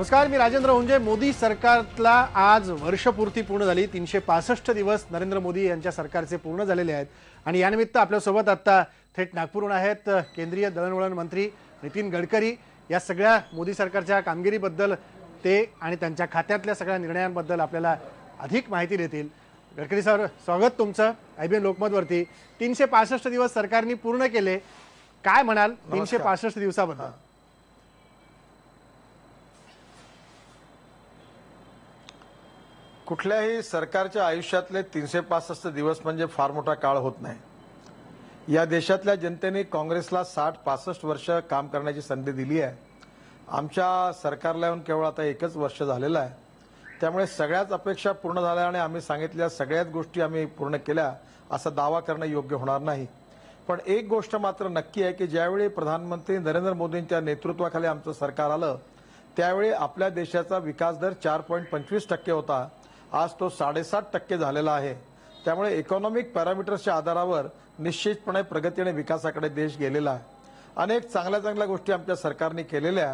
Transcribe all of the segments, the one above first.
नमस्कार, मी राजेंद्र हुंजे। मोदी सरकारला आज वर्षपूर्ती पूर्ण झाली। 365 दिवस नरेंद्र मोदी यांच्या सरकारचे पूर्ण झालेले आहेत आणि यानिमित्त आपल्यासोबत आता थेट नागपूरहून आहेत केंद्रीय दळणवळण मंत्री नितीन गडकरी। या सगळ्या मोदी सरकारच्या कामगिरीबद्दल ते आणि त्यांच्या खात्यातल्या सगळ्या निर्णयांबद्दल आपल्याला अधिक माहिती देतील। गडकरी सर, स्वागत तुमचं IBN लोकमतवरती। 365 दिवस सरकारने पूर्ण केले, काय म्हणाल 365 दिवसाबद्दल? कुठल्याही सरकारच्या आयुष्यातले 365 दिवस म्हणजे फार मोठा काळ होत नाही। या देशातल्या जनतेने काँग्रेसला 60-65 वर्ष काम करण्याची संधी दिली आहे। आमच्या सरकारला येऊन केवळ आता एकच वर्ष झालेलं आहे, त्यामुळे सगळ्याच अपेक्षा पूर्ण झाल्या आणि आम्ही सांगितलेल्या सगळ्याच गोष्टी आम्ही पूर्ण केल्या असा दावा करणं योग्य होणार नाही। पण एक गोष्ट मात्र नक्की आहे की ज्यावेळी प्रधानमंत्री नरेंद्र मोदींच्या नेतृत्वाखाली आमचं सरकार आलं त्यावेळी आपल्या देशाचा विकास दर 4.25% होता, आज तो 7.5% झालेला आहे। त्यामुळे इकॉनॉमिक पॅरामीटर्सच्या आधारावर निश्चितपणे प्रगती आणि विकासाकडे देश गेलेला आहे। अनेक चांगल्या गोष्टी आमच्या सरकारने केलेल्या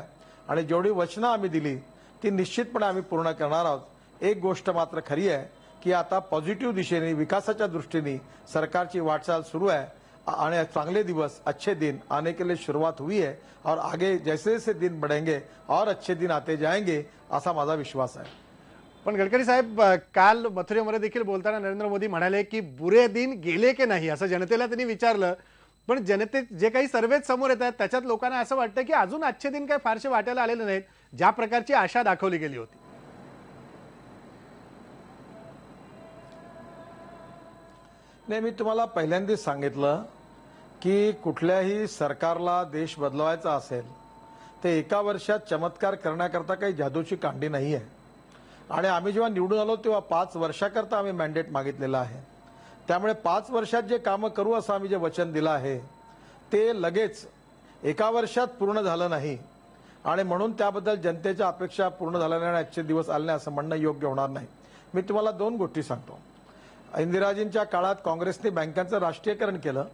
आणि जेवढी वचनं आम्ही दिली ती निश्चितपणे आम्ही पूर्ण करणार आहोत। एक गोष्ट मात्र खरी आहे की आता पॉझिटिव्ह दिशेने विकासाच्या दृष्टीने सरकारची वाटचाल सुरू आहे आणि चांगले दिवस, अच्छे दिन आने के लिए शुरुआत हुई है और आगे जैसे जैसे दिन बढ़ेंगे और अच्छे दिन आते जाएंगे असा माझा विश्वास आहे। पण गडकरी साहेब, काल मथुरेमध्ये देखील बोलताना नरेंद्र मोदी म्हणाले की बुरे दिन गेले की नाही असं जनतेला त्यांनी विचारलं। पण जनतेत जे काही सर्वेच समोर येतात त्याच्यात लोकांना असं वाटतं की अजून अच्छे दिन काही फारसे वाटायला आलेले नाहीत, ज्या प्रकारची आशा दाखवली गेली होती। नाही, मी तुम्हाला पहिल्यांदाच सांगितलं की कुठल्याही सरकारला देश बदलवायचा असेल ते एका वर्षात चमत्कार करण्याकरता काही जादूची कांडी नाही आहे आणि आम्ही जेव्हा निवडून आलो तेव्हा 5 वर्षाकरता आम्ही मॅन्डेट मागितलेलं आहे। त्यामुळे 5 वर्षात जे कामं करू असं आम्ही जे वचन दिलं आहे ते लगेच एका वर्षात पूर्ण झालं नाही आणि म्हणून त्याबद्दल जनतेच्या अपेक्षा पूर्ण झाल्या नाही, आजचे दिवस आले नाही असं म्हणणं योग्य होणार नाही। मी तुम्हाला 2 गोष्टी सांगतो। इंदिराजींच्या काळात काँग्रेसने बँकांचं राष्ट्रीयकरण केलं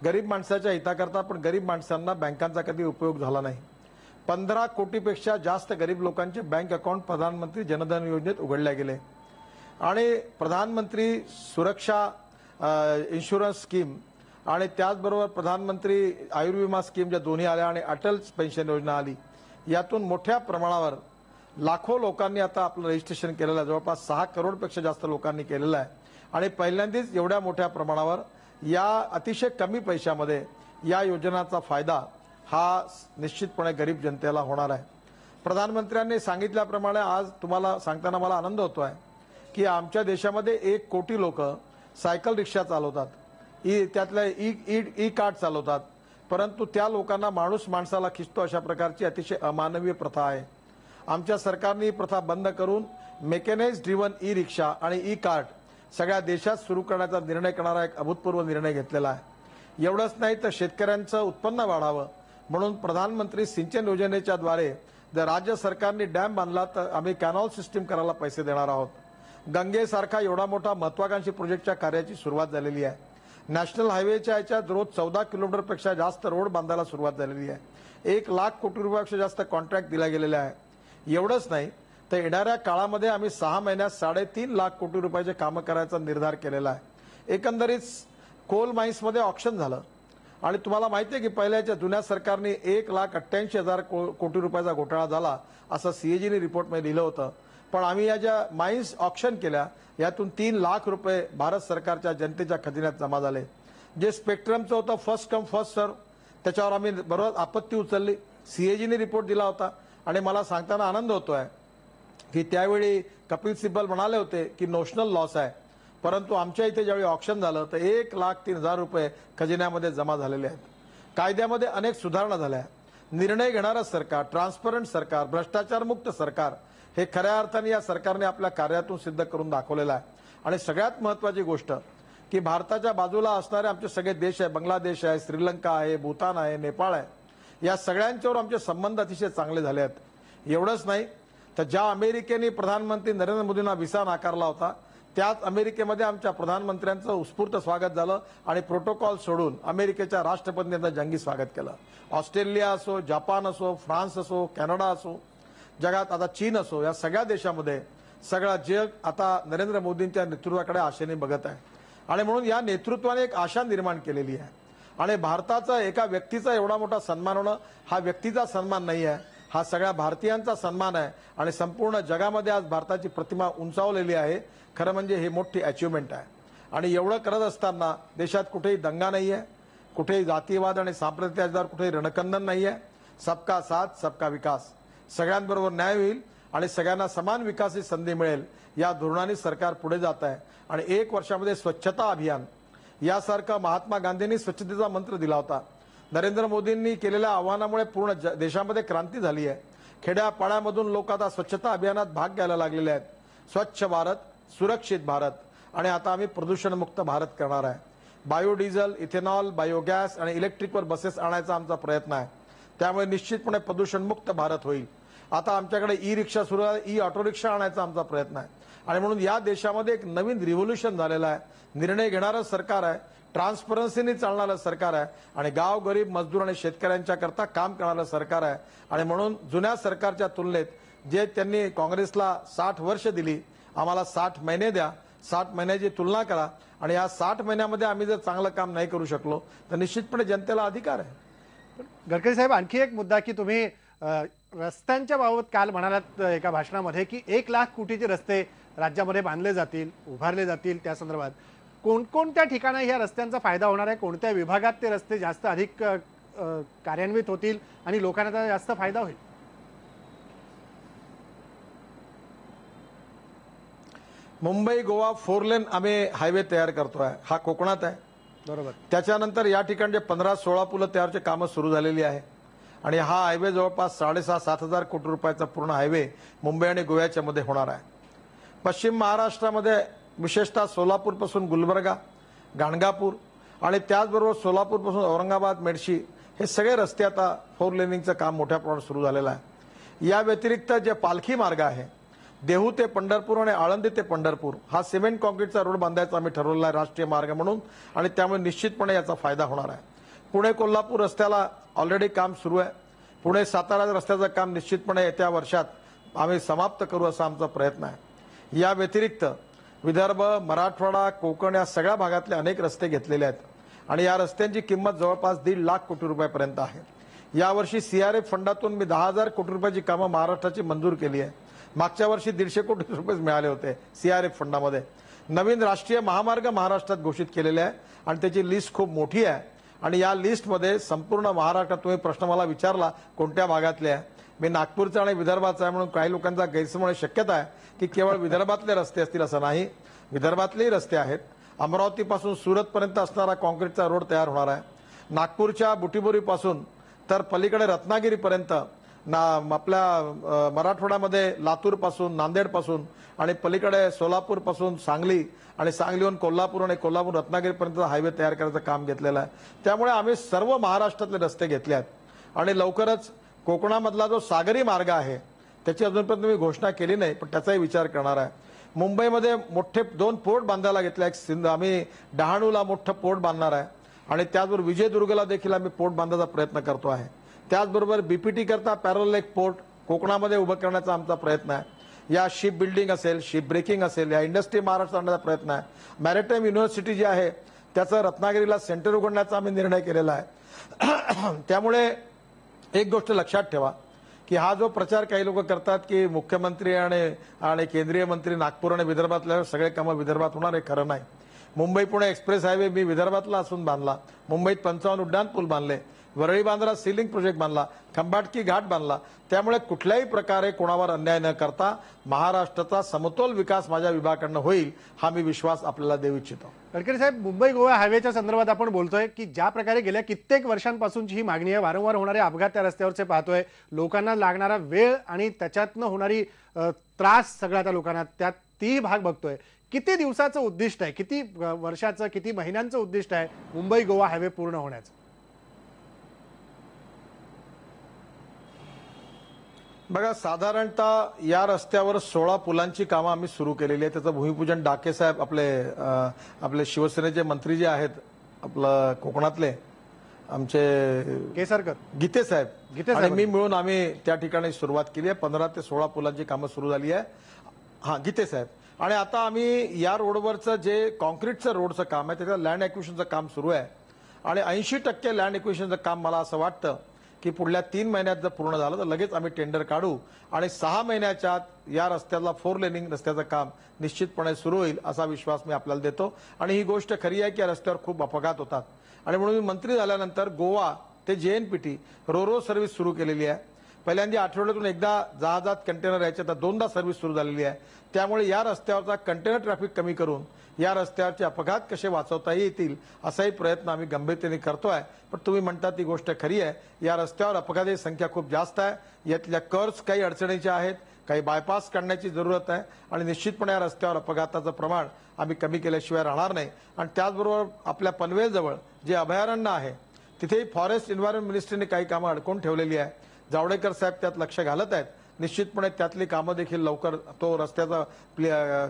गरीब माणसाच्या हिताकरता, पण गरीब माणसांना बँकांचा कधी उपयोग झाला नाही। 15 कोटीपेक्षा जास्त गरीब लोकांचे बँक अकाउंट प्रधानमंत्री जनधन योजनेत उघडले गेले आणि प्रधानमंत्री सुरक्षा इन्शुरन्स स्कीम आणि त्याचबरोबर प्रधानमंत्री आयुर्विमा स्कीम ज्या दोन्ही आल्या आणि अटल पेन्शन योजना आली, यातून मोठ्या प्रमाणावर लाखो लोकांनी आता आपलं रजिस्ट्रेशन केलेलं आहे। जवळपास 6 करोडपेक्षा जास्त लोकांनी केलेलं आहे आणि पहिल्यांदाच एवढ्या मोठ्या प्रमाणावर या अतिशय कमी पैशामध्ये या योजनांचा फायदा हा निश्चितपणे गरीब जनतेला होणार आहे। प्रधानमंत्र्यांनी सांगितल्याप्रमाणे आज तुम्हाला सांगताना मला आनंद होतोय की आमच्या देशामध्ये 1 कोटी लोक सायकल रिक्षा चालवतात, त्यातले ई कार्ड चालवतात, परंतु त्या लोकांना माणूस माणसाला खिचतो अशा प्रकारची अतिशय अमानवीय प्रथा आहे। आमच्या सरकारने ही प्रथा बंद करून मेकॅनाइज्ड ड्रिव्हन ई रिक्षा आणि ई कार्ड सगळ्या देशात सुरू करण्याचा निर्णय करणारा एक अभूतपूर्व निर्णय घेतलेला आहे। एवढंच नाही तर शेतकऱ्यांचं उत्पन्न वाढावं म्हणून प्रधानमंत्री सिंचन योजनेच्या द्वारे जर राज्य सरकारने डॅम बांधला तर आम्ही कॅनॉल सिस्टीम करायला पैसे देणार आहोत। गंगेसारखा एवढा मोठा महत्वाकांक्षी प्रोजेक्टच्या कार्याची सुरुवात झालेली आहे। नॅशनल हायवेच्या याच्यात रोज 14 किलोमीटरपेक्षा जास्त रोड बांधायला सुरुवात झालेली आहे। 1 लाख कोटी रुपयापेक्षा जास्त कॉन्ट्रॅक्ट दिला गेलेला आहे। एवढंच नाही तर येणाऱ्या काळामध्ये आम्ही 6 महिन्यात 3.5 लाख कोटी रुपयाचे कामं करायचा निर्धार केलेला आहे। एकंदरीत कोल माइन्समध्ये ऑक्शन झालं आणि तुम्हाला माहिती आहे की पहिल्याच्या जुन्या सरकारने 1,88,000 कोटी रुपयाचा घोटाळा झाला असं CAGने रिपोर्टमध्ये लिहिलं होतं, पण आम्ही या ज्या माइन्स ऑक्शन केल्या यातून 3 लाख रुपये भारत सरकारच्या जनतेच्या खजिन्यात जमा झाले। जे स्पेक्ट्रमचं होतं फर्स्ट कम फर्स्ट सर्व, त्याच्यावर आम्ही बरोबर आपत्ती उचलली, CAGने रिपोर्ट दिला होता आणि मला सांगताना आनंद होतोय की त्यावेळी कपिल सिब्बल म्हणाले होते की नोशनल लॉस आहे, परंतु आमच्या इथे ज्यावेळी ऑक्शन झालं तर 1,03,000 रुपये खजिन्यामध्ये जमा झालेले आहेत। कायद्यामध्ये अनेक सुधारणा झाल्या। निर्णय घेणारं सरकार, ट्रान्सपरंट सरकार, भ्रष्टाचारमुक्त सरकार हे खऱ्या अर्थाने या सरकारने आपल्या कार्यातून सिद्ध करून दाखवलेलं आहे। आणि सगळ्यात महत्त्वाची गोष्ट की भारताच्या बाजूला असणारे आमचे सगळे देश आहे, बांगलादेश आहे, श्रीलंका आहे, भूतान आहे, नेपाळ आहे, या सगळ्यांच्यावर आमचे संबंध अतिशय चांगले झाले आहेत। एवढंच नाही तर ज्या अमेरिकेने प्रधानमंत्री नरेंद्र मोदींना व्हिसा नाकारला होता त्याच अमेरिकेमध्ये आमच्या प्रधानमंत्र्यांचं उत्स्फूर्त स्वागत झालं आणि प्रोटोकॉल सोडून अमेरिकेच्या राष्ट्रपतींनी जंगी स्वागत केलं। ऑस्ट्रेलिया असो, जपान असो, फ्रान्स असो, कॅनडा असो, जगात आता चीन असो, या सगळ्या देशामध्ये सगळा जग आता नरेंद्र मोदींच्या नेतृत्वाकडे आशेने बघत आहे. आणि म्हणून या नेतृत्वाने एक आशा निर्माण केलेली आहे. आणि भारताचा एका व्यक्तीचा एवढा मोठा सन्मान होणं हा व्यक्तीचा सन्मान नाही आहे, हा सगळ्या भारतीयांचा सन्मान आहे. आणि संपूर्ण जगामध्ये आज भारताची प्रतिमा उंचावलेली आहे. खरं म्हणजे ही मोठी अचिव्हमेंट आहे. आणि एवढं करत असताना देशात कुठेही दंगा नाही आहे, कुठेही जातीयवाद आणि सांप्रदायिकवादावर कुठेही रणकंदन नाही आहे. सबका साथ सबका विकास, सगळ्यांबरोबर न्याय होईल आणि सगळ्यांना समान विकासाची संधी मिळेल या धोरणाने सरकार पुढे जात आहे. आणि 1 वर्षामध्ये स्वच्छता अभियान यासारखा महात्मा गांधींनी स्वच्छतेचा मंत्र दिला होता. नरेंद्र मोदींनी केलेल्या आव्हानामुळे पूर्ण देशामध्ये क्रांती झाली आहे. खेड्यापाड्यामधून लोक आता स्वच्छता अभियानात भाग घ्यायला लागलेले आहेत. स्वच्छ भारत, सुरक्षित भारत आणि आता आम्ही प्रदूषणमुक्त भारत करणार आहे. बायोडिझेल, इथेनॉल, बायोगॅस आणि इलेक्ट्रिकवर बसेस आणायचा आमचा प्रयत्न आहे. त्यामुळे निश्चितपणे प्रदूषणमुक्त भारत होईल. आता आमच्याकडे ई रिक्षा सुरू आहे, ई ऑटो रिक्षा आणायचा आमचा प्रयत्न आहे. आणि म्हणून या देशामध्ये एक नवीन रिव्होल्यूशन झालेलं आहे. निर्णय घेणारं सरकार आहे, ट्रान्सपरन्सीने चालणारं सरकार आहे आणि गाव, गरीब, मजदूर आणि शेतकऱ्यांच्या करता काम करणारं सरकार आहे. आणि म्हणून जुन्या सरकारच्या तुलनेत जे त्यांनी काँग्रेसला 60 वर्ष दिली, आम्हाला 60 महिने द्या, 60 महिन्याची तुलना करा. आणि या 60 महिन्यामध्ये आम्ही जर चांगलं काम नाही करू शकलो तर निश्चितपणे जनतेला अधिकार आहे. गडकरी साहेब, आणखी एक मुद्दा की तुम्ही रस्त्यांच्या बाबत काल म्हणालात एका भाषणामध्ये की 1 लाख कोटीचे रस्ते राज्यामध्ये बांधले जातील, उभारले जातील. त्या संदर्भात कोणकोणत्या ठिकाणी ह्या रस्त्यांचा फायदा होणार आहे, कोणत्या विभागात ते रस्ते जास्त अधिक कार्यान्वित होतील आणि लोकांना त्याचा जास्त फायदा होईल? मुंबई गोवा 4 लेन आम्ही हायवे तयार करतोय. हा कोकणात आहे. बरोबर. त्याच्यानंतर या ठिकाणचे 15-16 पुलं तयारचे कामं सुरू झालेली आहे. आणि हा हायवे जवळपास 6,500-7 हजार कोटी रुपयाचा पूर्ण हायवे मुंबई आणि गोव्याच्या मध्ये होणार आहे. पश्चिम महाराष्ट्रामध्ये विशेषतः सोलापूरपासून गुलबर्गा, गाणगापूर आणि त्याचबरोबर सोलापूरपासून औरंगाबाद, मेडशी हे सगळे रस्ते आता 4 लेनिंगचं काम मोठ्या प्रमाणात सुरू झालेलं आहे. या व्यतिरिक्त जे पालखी मार्ग आहे, देहू ते पंढरपूर आणि आळंदी ते पंढरपूर, हा सिमेंट कॉन्क्रीटचा रोड बांधायचा आम्ही ठरवलेला आहे राष्ट्रीय मार्ग म्हणून. आणि त्यामुळे निश्चितपणे याचा फायदा होणार आहे. पुणे कोल्हापूर रस्त्याला ऑलरेडी काम सुरू आहे. पुणे सातारा रस्त्याचं काम निश्चितपणे येत्या वर्षात आम्ही समाप्त करू असा आमचा प्रयत्न आहे. या व्यतिरिक्त विदर्भ, मराठवाडा, कोकण या सगळ्या भागातले अनेक रस्ते घेतलेले आहेत आणि या रस्त्यांची किंमत जवळपास 1.5 लाख कोटी रुपयापर्यंत आहे. यावर्षी सीआरएफ फंडातून मी 10,000 कोटी रुपयाची कामं महाराष्ट्राची मंजूर केली आहे. मागच्या वर्षी 150 कोटी रुपये मिळाले होते सीआरएफ फंडामध्ये. नवीन राष्ट्रीय महामार्ग महाराष्ट्रात घोषित केलेले आहे आणि त्याची लिस्ट खूप मोठी आहे. आणि या लिस्टमध्ये संपूर्ण महाराष्ट्रात, तुम्ही प्रश्न मला विचारला कोणत्या भागातले आहे, मी नागपूरचा आणि विदर्भाचा आहे म्हणून काही लोकांचा गैरसमज शक्यता आहे की केवळ विदर्भातले रस्ते असतील, असं नाही. विदर्भातलेही रस्ते आहेत. अमरावतीपासून सुरतपर्यंत असणारा कॉन्क्रीटचा रोड तयार होणार आहे. नागपूरच्या बुटीबोरीपासून तर पलीकडे रत्नागिरीपर्यंत आपल्या मराठवाड्यामध्ये लातूरपासून, नांदेडपासून आणि पलीकडे सोलापूरपासून सांगली आणि सांगलीहून कोल्हापूर आणि कोल्हापूर रत्नागिरीपर्यंत हायवे तयार करायचं काम घेतलेलं आहे. त्यामुळे आम्ही सर्व महाराष्ट्रातले रस्ते घेतले आहेत आणि लवकरच कोकणामधला जो सागरी मार्ग आहे त्याची अजूनपर्यंत मी घोषणा केली नाही, पण त्याचाही विचार करणार आहे. मुंबईमध्ये मोठे 2 पोर्ट बांधायला घेतले. एक आम्ही डहाणूला मोठं पोर्ट बांधणार आहे आणि त्याचबरोबर विजयदुर्गला देखील आम्ही पोर्ट बांधण्याचा प्रयत्न करतो आहे. त्याचबरोबर बीपीटी करता पॅरल एक पोर्ट कोकणामध्ये उभं करण्याचा आमचा प्रयत्न आहे. या शिप बिल्डिंग असेल, शिप ब्रेकिंग असेल, या इंडस्ट्री महाराष्ट्रात आणण्याचा प्रयत्न आहे. मॅरिटाईम युनिव्हर्सिटी जी आहे त्याचं रत्नागिरीला सेंटर उघडण्याचा आम्ही निर्णय केलेला आहे. त्यामुळे एक गोष्ट लक्षात ठेवा की हा जो प्रचार काही लोक करतात की मुख्यमंत्री आणि केंद्रीय मंत्री नागपूर आणि विदर्भातल्या सगळे कामं विदर्भात होणार, हे खरं नाही. मुंबई पुणे एक्सप्रेस हायवे मी विदर्भातला असून बांधला. मुंबईत 55 उड्डाण पूल बांधले, वरळी बांद्रा सीलिंग प्रोजेक्ट बांधला, खंबाटकी घाट बांधला. त्यामुळे कुठल्याही प्रकारे कोणावर अन्याय न करता महाराष्ट्राचा समतोल विकास माझ्या विभागाकडनं होईल हा मी विश्वास आपल्याला देऊ इच्छितो. गडकरी साहेब, मुंबई गोवा हायवेच्या संदर्भात आपण बोलतोय की ज्या प्रकारे गेल्या कित्येक वर्षांपासूनची ही मागणी आहे, वारंवार होणारे अपघात त्या रस्त्यावरचे पाहतोय, लोकांना लागणारा वेळ आणि त्याच्यातनं होणारी त्रास सगळ्या त्या लोकांना, त्यात ती भाग बघतोय. किती दिवसाचं उद्दिष्ट आहे, किती वर्षाचं, किती महिन्यांचं उद्दिष्ट आहे मुंबई गोवा हायवे पूर्ण होण्याचं? बघा, साधारणतः या रस्त्यावर 16 पुलांची कामं आम्ही सुरू केलेली आहे. त्याचं भूमिपूजन डाके साहेब आपले शिवसेनेचे मंत्री जे आहेत आपलं कोकणातले आमचे केसरकर गीते गीते साहेब आणि साहेब. मी मिळून आम्ही त्या ठिकाणी सुरुवात केली आहे. 15 ते 16 पुलांची कामं सुरू झाली आहे. गीते साहेब. आणि आता आम्ही या रोडवरचं जे कॉन्क्रीटचं रोडचं काम आहे त्याचं लँड ॲक्विजिशनचं काम सुरू आहे आणि 80% लँड ॲक्विजिशनचं काम मला असं वाटतं की पुढल्या 3 महिन्यात जर पूर्ण झालं तर लगेच आम्ही टेंडर काढू आणि 6 महिन्याच्या आत या रस्त्याला 4 लेनिंग रस्त्याचं काम निश्चितपणे सुरू होईल असा विश्वास मी आपल्याला देतो. आणि ही गोष्ट खरी आहे की या रस्त्यावर खूप अपघात होतात आणि म्हणून मी मंत्री झाल्यानंतर गोवा ते JNPT रो सर्व्हिस सुरू केलेली आहे. पहिल्यांदा आठवड्यातून एकदा जहाजात कंटेनर यायचे तर 2दा सर्व्हिस सुरू झालेली आहे. त्यामुळे या रस्त्यावरचा कंटेनर ट्रॅफिक कमी करून या रस्त्यावरचे अपघात कसे वाचवता येतील असाही प्रयत्न आम्ही गंभीरतेने करतोय. पण तुम्ही म्हणता ती गोष्ट खरी आहे. या रस्त्यावर अपघाताची संख्या खूप जास्त आहे. यातल्या कर्व्स काही अडचणीच्या आहेत, काही बायपास काढण्याची जरूरत आहे आणि निश्चितपणे या रस्त्यावर अपघाताचं प्रमाण आम्ही कमी केल्याशिवाय राहणार नाही. आणि त्याचबरोबर आपल्या पनवेलजवळ जे अभयारण्य आहे तिथेही फॉरेस्ट एन्व्हायरमेंट मिनिस्ट्रीने काही कामं अडकून ठेवलेली आहे. जावडेकर साहेब त्यात लक्ष घालत आहेत. निश्चितपणे त्यातली कामं देखील लवकर तो रस्त्याचा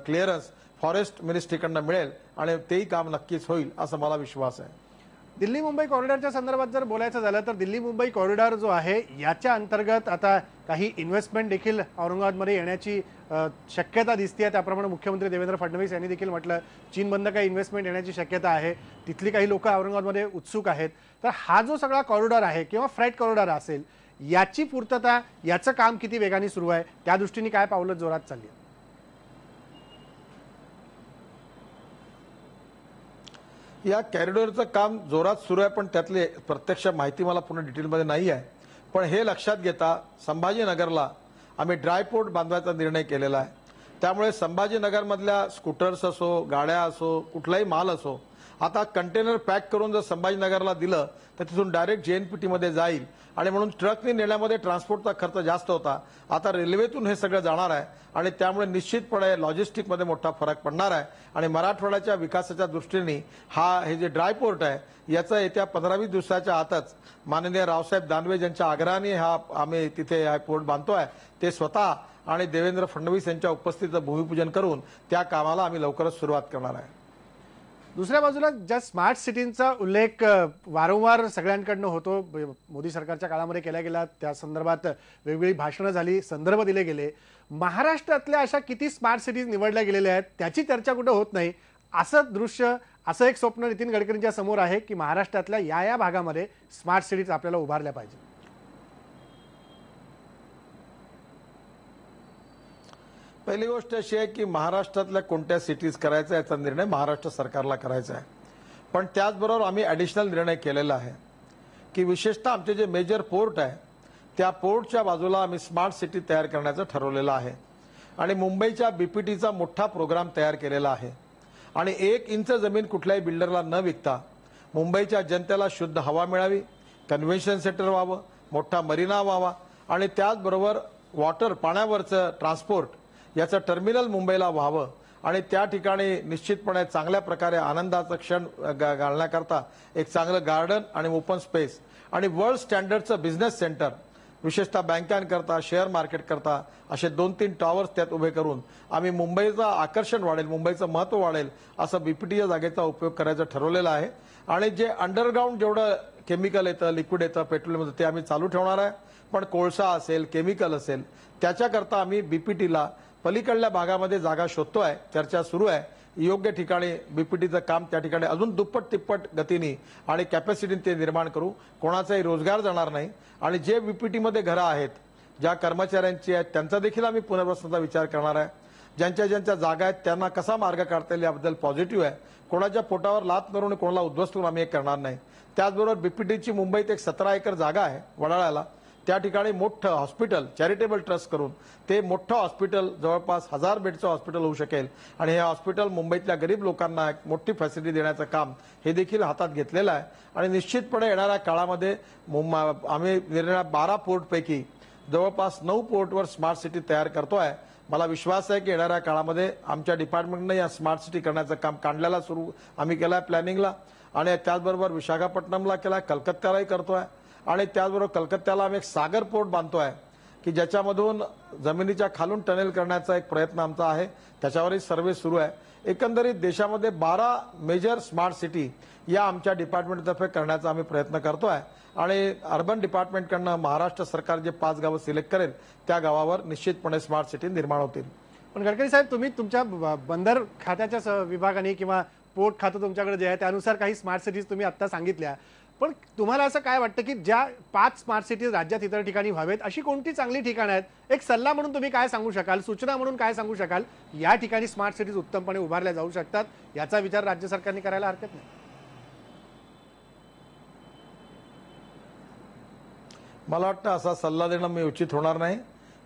क्लिअरन्स फॉरेस्ट मिनिस्ट्रीकडनं मिळेल आणि तेही काम नक्कीच होईल असं मला विश्वास आहे. दिल्ली मुंबई कॉरिडॉरच्या संदर्भात जर बोलायचं झालं तर दिल्ली मुंबई कॉरिडॉर जो आहे याच्या अंतर्गत आता काही इन्व्हेस्टमेंट देखील औरंगाबादमध्ये येण्याची शक्यता दिसते. त्याप्रमाणे मुख्यमंत्री देवेंद्र फडणवीस यांनी देखील म्हटलं चीन बंद काही इन्व्हेस्टमेंट येण्याची शक्यता आहे. तिथली काही लोक औरंगाबादमध्ये उत्सुक आहेत. तर हा जो सगळा कॉरिडॉर आहे किंवा फ्रेट कॉरिडॉर असेल याची पूर्तता याचं काम किती वेगाने सुरू आहे, त्या दृष्टीने काय पावलं जोरात चालली आहे? या कॉरिडॉरचं काम जोरात सुरू आहे पण त्यातली प्रत्यक्ष माहिती मला पूर्ण डिटेलमध्ये नाही आहे. पण हे लक्षात घेता संभाजीनगरला आम्ही ड्रायपोर्ट बांधवायचा निर्णय केलेला आहे. त्यामुळे संभाजीनगरमधल्या स्कूटर्स असो, गाड्या असो, कुठलाही माल असो, आता कंटेनर पॅक करून जर संभाजीनगरला दिलं तर तिथून डायरेक्ट JNPT मध्ये जाईल आणि म्हणून ट्रकने नेण्यामध्ये ट्रान्सपोर्टचा खर्च जास्त होता. आता रेल्वेतून हे सगळं जाणार आहे आणि त्यामुळे निश्चितपणे लॉजिस्टिकमध्ये मोठा फरक पडणार आहे. आणि मराठवाड्याच्या विकासाच्या दृष्टीने हे जे ड्रायपोर्ट आहे याचा येत्या 15-20 दिवसाच्या आतच माननीय रावसाहेब दानवे यांच्या आग्रहाने आम्ही तिथे हा पोर्ट बांधतोय. ते स्वतः आणि देवेंद्र फडणवीस यांच्या उपस्थितीत भूमिपूजन करून त्या कामाला आम्ही लवकरच सुरुवात करणार आहे. दुसऱ्या बाजूला ज्या स्मार्ट सिटींचा उल्लेख वारंवार सगळ्यांकडनं होतो, मोदी सरकारच्या काळामध्ये केला गेला, त्या संदर्भात वेगवेगळी भाषणं झाली, संदर्भ दिले गेले. महाराष्ट्रातल्या अशा किती स्मार्ट सिटीज निवडल्या गेलेल्या आहेत त्याची चर्चा कुठं होत नाही. असं दृश्य, असं एक स्वप्न नितीन गडकरींच्या समोर आहे की महाराष्ट्रातल्या या भागामध्ये स्मार्ट सिटीज आपल्याला उभारल्या पाहिजे. पहिली गोष्ट अशी आहे की महाराष्ट्रातल्या कोणत्या सिटीज करायचा याचा निर्णय महाराष्ट्र सरकारला करायचा आहे. पण त्याचबरोबर आम्ही ॲडिशनल निर्णय केलेला आहे की विशेषतः आमचे जे मेजर पोर्ट आहे त्या पोर्टच्या बाजूला आम्ही स्मार्ट सिटी तयार करण्याचं ठरवलेलं आहे आणि मुंबईच्या BPTचा मोठा प्रोग्राम तयार केलेला आहे. आणि 1 इंच जमीन कुठल्याही बिल्डरला न विकता मुंबईच्या जनतेला शुद्ध हवा मिळावी, कन्व्हेन्शन सेंटर व्हावं, मोठा मरीना व्हावा आणि त्याचबरोबर वॉटर पाण्यावरचं ट्रान्सपोर्ट याचं टर्मिनल मुंबईला व्हावं आणि त्या ठिकाणी निश्चितपणे चांगल्या प्रकारे आनंदाचा क्षण घालण्याकरता एक चांगलं गार्डन आणि ओपन स्पेस आणि वर्ल्ड स्टँडर्डचं बिझनेस सेंटर विशेषतः बँकांकरता, शेअर मार्केट करता असे 2-3 टॉवर्स त्यात उभे करून आम्ही मुंबईचं आकर्षण वाढेल, मुंबईचं महत्व वाढेल असं BPTच्या जागेचा उपयोग करायचं ठरवलेलं आहे. आणि जे अंडरग्राऊंड जेवढं केमिकल येतं, लिक्विड येतं, पेट्रोलियम येतं ते आम्ही चालू ठेवणार आहे. पण कोळसा असेल, केमिकल असेल त्याच्याकरता आम्ही BPTला पलीकडल्या भागामध्ये जागा शोधतोय, चर्चा सुरू आहे. योग्य ठिकाणी BPTचं काम त्या ठिकाणी अजून दुप्पट तिप्पट गतीने आणि कॅपॅसिटीने ते निर्माण करू. कोणाचाही रोजगार जाणार नाही आणि जे BPTमध्ये घरं आहेत, ज्या कर्मचाऱ्यांची आहेत त्यांचा देखील आम्ही पुनर्वसनाचा विचार करणार आहे. ज्यांच्या जागा आहेत त्यांना कसा मार्ग काढता येईल याबद्दल पॉझिटिव्ह आहे. कोणाच्या पोटावर लात मारून कोणाला उद्ध्वस्त करून आम्ही हे करणार नाही. त्याचबरोबर BPTची मुंबईत एक 17 एकर जागा आहे वडाळ्याला, त्या ठिकाणी मोठं हॉस्पिटल चॅरिटेबल ट्रस्ट करून ते मोठं हॉस्पिटल जवळपास 1000 बेडचं हॉस्पिटल होऊ शकेल आणि हे हॉस्पिटल मुंबईतल्या गरीब लोकांना एक मोठी फॅसिलिटी देण्याचं काम हे देखील हातात घेतलेलं आहे. आणि निश्चितपणे येणाऱ्या काळामध्ये आम्ही निर्णय 12 पोर्टपैकी जवळपास 9 पोर्टवर स्मार्ट सिटी तयार करतोय. मला विश्वास आहे की येणाऱ्या काळामध्ये आमच्या डिपार्टमेंटने या स्मार्ट सिटी करण्याचं काम काढल्याला सुरू आम्ही केलंय प्लॅनिंगला आणि त्याचबरोबर विशाखापट्टणमला केलाय, कलकत्त्यालाही करतोय आणि त्याचबरोबर कलकत्त्याला आम्ही एक सागर पोर्ट बांधतोय की ज्याच्यामधून जमिनीच्या खालून टनेल करण्याचा एक प्रयत्न आमचा आहे, त्याच्यावरही सर्वे सुरू आहे. एकंदरीत देशामध्ये 12 मेजर स्मार्ट सिटी या आमच्या डिपार्टमेंटतर्फे करण्याचा आम्ही प्रयत्न करतोय आणि अर्बन डिपार्टमेंटकडनं महाराष्ट्र सरकार जे 5 गावं सिलेक्ट करेल त्या गावावर निश्चितपणे स्मार्ट सिटी निर्माण होतील. पण गडकरी साहेब, तुम्ही तुमच्या बंदर खात्याच्या विभागाने किंवा पोर्ट खातं तुमच्याकडे जे आहे त्यानुसार काही स्मार्ट सिटीज तुम्ही आता सांगितल्या, पण तुम्हाला असं काय वाटतं की ज्या 5 स्मार्ट सिटीज राज्यात इतर ठिकाणी व्हावेत अशी कोणती चांगली ठिकाणं आहेत? एक सल्ला म्हणून तुम्ही काय सांगू शकाल, सूचना म्हणून काय सांगू शकाल, या ठिकाणी स्मार्ट सिटीज उत्तमपणे उभारल्या जाऊ शकतात, याचा विचार राज्य सरकारने करायला हरकत नाही? मला वाटतं असा सल्ला देणं मी उचित होणार नाही.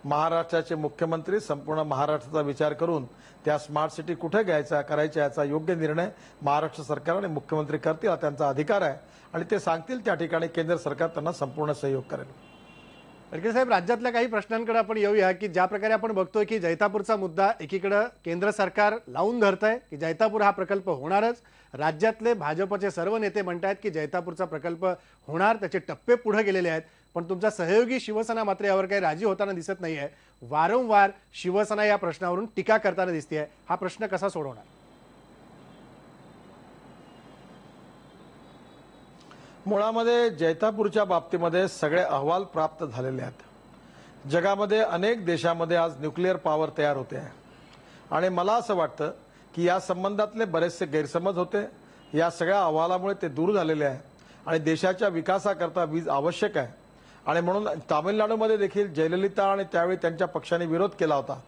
महाराष्ट्राचे मुख्यमंत्री संपूर्ण महाराष्ट्राचा विचार करून त्या स्मार्ट सिटी कुठे घ्यायचा करायच्या याचा योग्य निर्णय महाराष्ट्र सरकार आणि मुख्यमंत्री करतील, हा त्यांचा अधिकार आहे आणि ते सांगतील त्या ठिकाणी केंद्र सरकार त्यांना संपूर्ण सहयोग करेल. गडकरी साहेब, राज्यातल्या काही प्रश्नांकडे आपण येऊया की ज्या प्रकारे आपण बघतोय की जैतापूरचा मुद्दा एकीकडे केंद्र सरकार लावून धरतंय की जैतापूर हा प्रकल्प होणारच, राज्यातले भाजपचे सर्व नेते म्हणतात की जैतापूरचा प्रकल्प होणार, त्याचे टप्पे पुढे गेलेले आहेत, पण तुमचा सहयोगी शिवसेना मात्र यावर काही राजी होताना दिसत नाहीये. वारंवार शिवसेना या प्रश्नावरून टीका करताना दिसतेय. हा प्रश्न कसा सोडवणार? मुळामध्ये जैतापूरच्या बाबतीमध्ये सगळे अहवाल प्राप्त झालेले आहेत. जगामध्ये अनेक देशामध्ये आज न्यूक्लिअर पॉवर तयार होते आहे आणि मला असं वाटतं की या संबंधातले बरेचसे गैरसमज होते, या सगळ्या अहवालामुळे ते दूर झालेले आहे आणि देशाच्या विकासाकरता वीज आवश्यक आहे आणि म्हणून तामिळनाडूमध्ये देखील जयललिता आणि त्यावेळी त्यांच्या पक्षाने विरोध केला होता,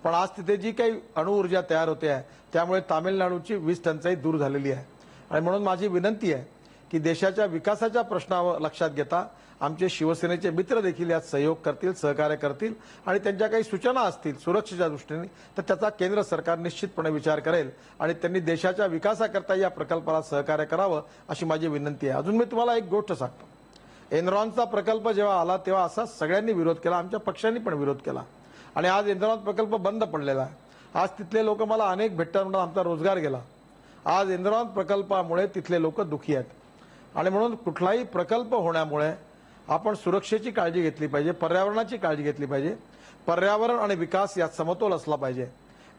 पण आज तिथे जी काही अणुऊर्जा तयार होते आहे त्यामुळे तामिळनाडूची वीज टंचाई दूर झालेली आहे आणि म्हणून माझी विनंती आहे की देशाच्या विकासाच्या प्रश्नावर लक्षात घेता आमचे शिवसेनेचे मित्र देखील यात सहयोग करतील, सहकार्य करतील आणि त्यांच्या काही सूचना असतील सुरक्षेच्या दृष्टीने तर त्याचा केंद्र सरकार निश्चितपणे विचार करेल आणि त्यांनी देशाच्या विकासाकरता या प्रकल्पाला सहकार्य करावं अशी माझी विनंती आहे. अजून मी तुम्हाला एक गोष्ट सांगतो. एनरॉनचा प्रकल्प जेव्हा आला तेव्हा असा सगळ्यांनी विरोध केला, आमच्या पक्षांनी पण विरोध केला आणि आज एनरॉन प्रकल्प बंद पडलेला आहे. आज तिथले लोक मला अनेक भेटतात म्हणून आमचा रोजगार गेला. आज एनरॉन प्रकल्पामुळे तिथले लोक दुखी आहेत आणि म्हणून कुठलाही प्रकल्प होण्यामुळे आपण सुरक्षेची काळजी घेतली पाहिजे, पर्यावरणाची काळजी घेतली पाहिजे. पर्यावरण आणि विकास यात समतोल असला पाहिजे.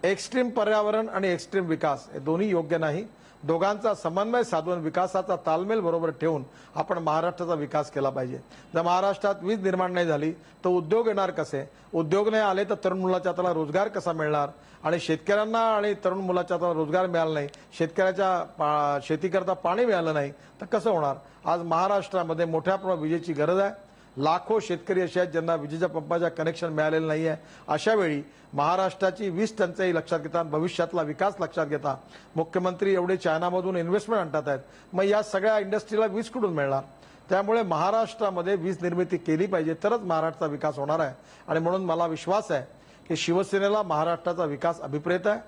एक्स्ट्रीम पर्यावरण आणि एक्स्ट्रीम विकास हे दोन्ही योग्य नाही. दोघांचा समन्वय साधून विकासाचा तालमेल बरोबर ठेवून आपण महाराष्ट्राचा विकास केला पाहिजे. जर महाराष्ट्रात वीज निर्माण नाही झाली तर उद्योग येणार कसे? उद्योग नाही आले तर तरुण मुलाच्या हाताला रोजगार कसा मिळणार? आणि शेतकऱ्यांना आणि तरुण मुलाच्या हाताला रोजगार मिळाला नाही, शेतकऱ्याच्या शेतीकरता पाणी मिळालं नाही तर कसं होणार? आज महाराष्ट्रामध्ये मोठ्या प्रमाणात विजेची गरज आहे. लाखो शेतकरी असे आहेत ज्यांना विजेच्या पंपाच्या कनेक्शन मिळालेलं नाहीये. अशा वेळी महाराष्ट्राची वीज टंचाई लक्षात घेता, भविष्यातला विकास लक्षात घेता मुख्यमंत्री एवढे चायनामधून इन्व्हेस्टमेंट आणतात आहेत, मग या सगळ्या इंडस्ट्रीला वीज कुठून मिळणार? त्यामुळे महाराष्ट्रामध्ये वीज निर्मिती केली पाहिजे तरच महाराष्ट्राचा विकास होणार आहे आणि म्हणून मला विश्वास आहे की शिवसेनेला महाराष्ट्राचा विकास अभिप्रेत आहे.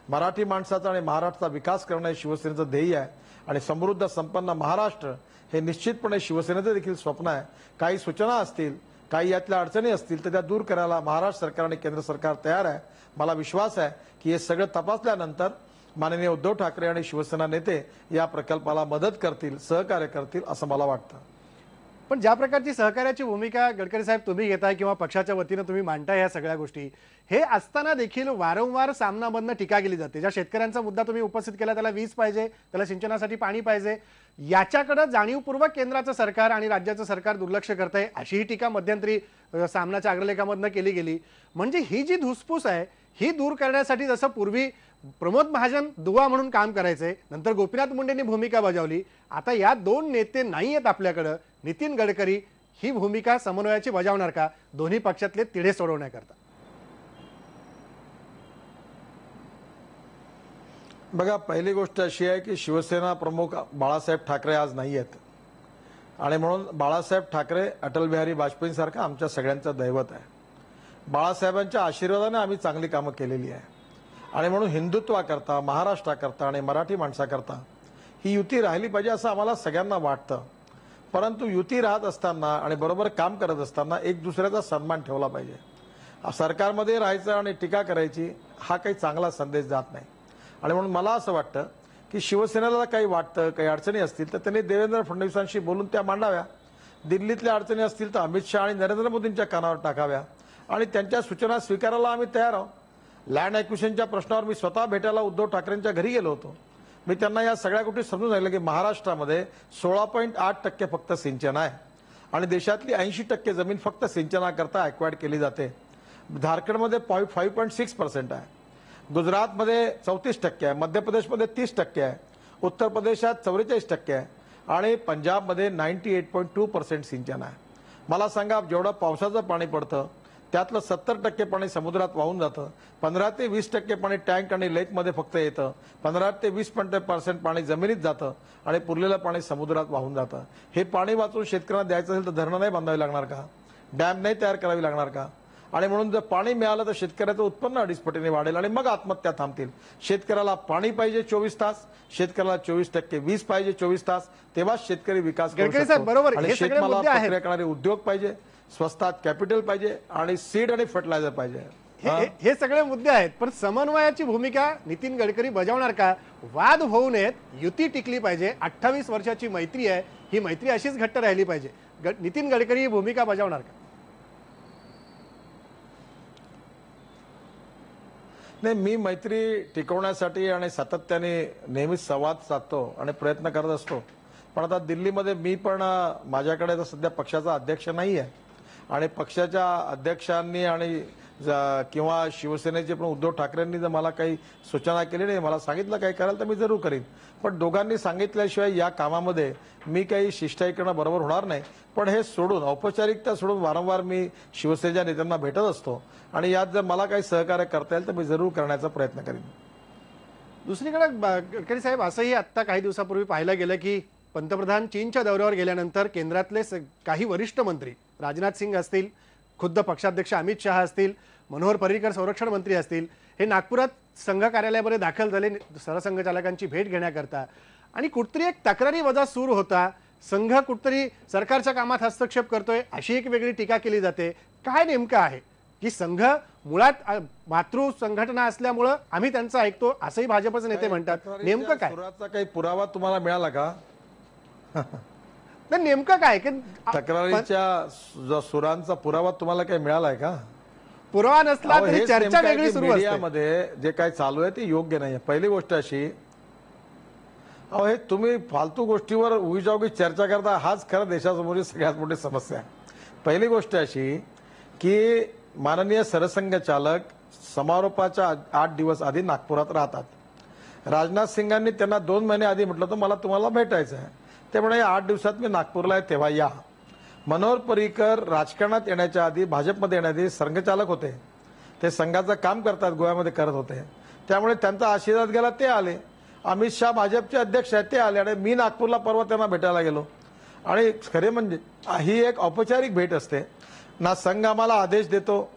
मराठी माणसाचा आणि महाराष्ट्राचा विकास करणं हे शिवसेनेचं ध्येय आहे आणि समृद्ध संपन्न महाराष्ट्र हे निश्चितपणे शिवसेनेचं देखील स्वप्न आहे. काही सूचना असतील, काही यातल्या अडचणी असतील तर त्या दूर करायला महाराष्ट्र सरकार आणि केंद्र सरकार तयार आहे. मला विश्वास आहे की हे सगळं तपासल्यानंतर माननीय उद्धव ठाकरे आणि शिवसेना नेते या प्रकल्पाला मदत करतील, सहकार्य करतील असं मला वाटतं. पण ज्या प्रकारची सहकार्याची भूमिका गडकरी साहेब तुम्ही घेताय किंवा पक्षाच्या वतीनं तुम्ही मांडताय या सगळ्या गोष्टी, हे असताना देखील वारंवार सामनामधनं टीका केली जाते. ज्या शेतकऱ्यांचा मुद्दा तुम्ही उपस्थित केला, त्याला वीज पाहिजे, त्याला सिंचनासाठी पाणी पाहिजे, याच्याकडे जाणीवपूर्वक केंद्राचं सरकार आणि राज्याचं सरकार दुर्लक्ष करतंय अशीही टीका मध्यंतरी सामनाच्या अग्रलेखामधनं केली गेली. म्हणजे ही जी धुसफूस आहे ही दूर करण्यासाठी जसं पूर्वी प्रमोद महाजन दुवा म्हणून काम करायचे, नंतर गोपीनाथ मुंडेंनी भूमिका बजावली, आता या दोन नेते नाही आहेत आपल्याकडे, नितीन गडकरी ही भूमिका समन्वयाची बजावणार का दोन्ही पक्षातले तिढे सोडवण्याकरता? बघा, पहिली गोष्ट अशी आहे की शिवसेना प्रमुख बाळासाहेब ठाकरे आज नाही आहेत आणि म्हणून बाळासाहेब ठाकरे अटल बिहारी वाजपेयींसारखं आमच्या सगळ्यांचं दैवत आहे. बाळासाहेबांच्या आशीर्वादाने आम्ही चांगली कामं केलेली आहे आणि म्हणून हिंदुत्वाकरता, महाराष्ट्राकरता आणि मराठी माणसाकरता ही युती राहिली पाहिजे असं आम्हाला सगळ्यांना वाटतं. परंतु युती राहत असताना आणि बरोबर काम करत असताना एक दुसऱ्याचा सन्मान ठेवला पाहिजे. सरकारमध्ये राहायचं आणि टीका करायची हा काही चांगला संदेश जात नाही आणि म्हणून मला असं वाटतं की शिवसेनेला काही वाटतं, काही अडचणी असतील तर त्यांनी देवेंद्र फडणवीसांशी बोलून त्या मांडाव्या. दिल्लीतल्या अडचणी असतील तर अमित शहा आणि नरेंद्र मोदींच्या कानावर टाकाव्या आणि त्यांच्या सूचना स्वीकारायला आम्ही तयार आहोत। लँड ॲक्विजिशनच्या प्रश्नावर मी स्वतः भेटायला उद्धव ठाकरेंच्या घरी गेलो होतो। मी त्यांना या सगळ्या गोष्टी समजून सांगितलं की महाराष्ट्रामध्ये 16.8% फक्त सिंचन आहे आणि देशातली 80% जमीन फक्त सिंचनाकरता ॲक्वायर्ड केली जाते। झारखंडमध्ये 5.6% आहे, गुजरातमध्ये 34% आहे, मध्य प्रदेशमध्ये 30% आहे, उत्तर प्रदेशात 44% आहे आणि पंजाबमध्ये 98.2% सिंचन आहे। मला सांगा, जेवढं पावसाचं पाणी पडतं त्यातलं 70% पाणी समुद्रात वाहून जातं, 15 ते 20% पाणी टँक आणि लेकमध्ये फक्त येतं, 15 ते 20% पाणी जमिनीत जातं आणि पुरलेलं पाणी समुद्रात वाहून जातं। हे पाणी वाचून शेतकऱ्यांना द्यायचं असेल तर धरणं नाही बांधावी लागणार का? डॅम नाही तयार करावी लागणार का? आणि म्हणून जर पाणी मिळालं तर शेतकऱ्याचं उत्पन्न 2.5 पटीने वाढेल आणि मग आत्महत्या थांबतील। शेतकऱ्याला पाणी पाहिजे 24 तास, शेतकऱ्याला 24% वीज पाहिजे 24 तास, तेव्हाच शेतकरी विकास करू गडकरी साहेब, शकतो। बरोबर, आणि हे सगळे शेतमालावर मुद्दे आहेत। प्रक्रिया करणारे उद्योग पाहिजे, स्वस्तात कॅपिटल पाहिजे आणि सीड आणि फर्टिलायझर पाहिजे। हे सगळे मुद्दे आहेत, पण समन्वयाची भूमिका नितीन गडकरी बजावणार का? वाद होऊ नयेत, युती टिकली पाहिजे, 28 वर्षाची मैत्री आहे, ही मैत्री अशीच घट्ट राहिली पाहिजे। नितीन गडकरी ही भूमिका बजावणार का? नाही, मी मैत्री टिकवण्यासाठी आणि सातत्याने नेहमीच संवाद साधतो आणि प्रयत्न करत असतो। पण आता दिल्लीमध्ये मी पण माझ्याकडे तर सध्या पक्षाचा अध्यक्ष नाही आहे आणि पक्षाच्या अध्यक्षांनी आणि किंवा शिवसेनेचे पण उद्धव ठाकरेंनी जर मला काही सूचना केली नाही, मला सांगितलं काही कराल तर मी जरूर करीन, पण दोघांनी सांगितल्याशिवाय या कामामध्ये मी काही शिष्टाईकरण बरोबर होणार नाही। पण हे सोडून, औपचारिकता सोडून वारंवार मी शिवसेनेच्या नेत्यांना भेटत असतो आणि यात जर मला काही सहकार्य करता येईल तर मी जरूर करण्याचा प्रयत्न करीन। दुसरीकडे गडकरी साहेब, असंही आता काही दिवसापूर्वी पाहिलं गेलं की पंतप्रधान चीनच्या दौऱ्यावर गेल्यानंतर केंद्रातले काही वरिष्ठ मंत्री, राजनाथ सिंग असतील, खुद्द पक्षाध्यक्ष अमित शहा असतील, मनोहर पर्रिकर संरक्षण मंत्री असतील, हे नागपुरात संघ कार्यालयामध्ये दाखल झाले सरसंघचालकांची भेट घेण्याकरता आणि कुठतरी एक तक्रारी वजा सूर होता। संघ कुठतरी सरकारच्या कामात हस्तक्षेप करतोय अशी एक वेगळी टीका केली जाते। काय नेमकं आहे की संघ मुळात मातृ संघटना असल्यामुळं आम्ही त्यांचं ऐकतो असंही भाजपचे नेते म्हणतात, नेमकं काय? सुराचा काही पुरावा तुम्हाला मिळाला का? नेमकं काय की तक्रारीच्या सुरांचा पुरावा तुम्हाला काही मिळालाय का? पुरावा नसला तरी चर्चा वेगळी सुरू असते। मीडियामध्ये जे काही चालू आहे ते योग्य नाही। पहिली गोष्ट अशी, अहो हे तुम्ही फालतू गोष्टीवर उगीचवागी चर्चा करता, हाच खरं देशासमोरची सगळ्यात मोठी समस्या आहे। पहिली गोष्ट अशी की माननीय सरसंघचालक समारोपाच्या 8 दिवस आधी नागपुरात राहतात। राजनाथ सिंगांनी त्यांना 2 महिने आधी म्हटलं तर मला तुम्हाला भेटायचं आहे, ते म्हणे 8 दिवसात मी नागपूरला आहे तेव्हा या। मनोहर पर्रिकर राजकारणात येण्याच्या आधी, भाजपमध्ये येण्याआधी संघचालक होते, ते संघाचं काम करतात, गोव्यामध्ये करत होते, त्यामुळे त्यांचा आशीर्वाद गेला, ते आले। अमित शहा भाजपचे अध्यक्ष आहेत, ते आले आणि मी नागपूरला परवा त्यांना भेटायला गेलो। आणि खरे म्हणजे ही एक औपचारिक भेट असते ना, संघ आम्हाला आदेश देतो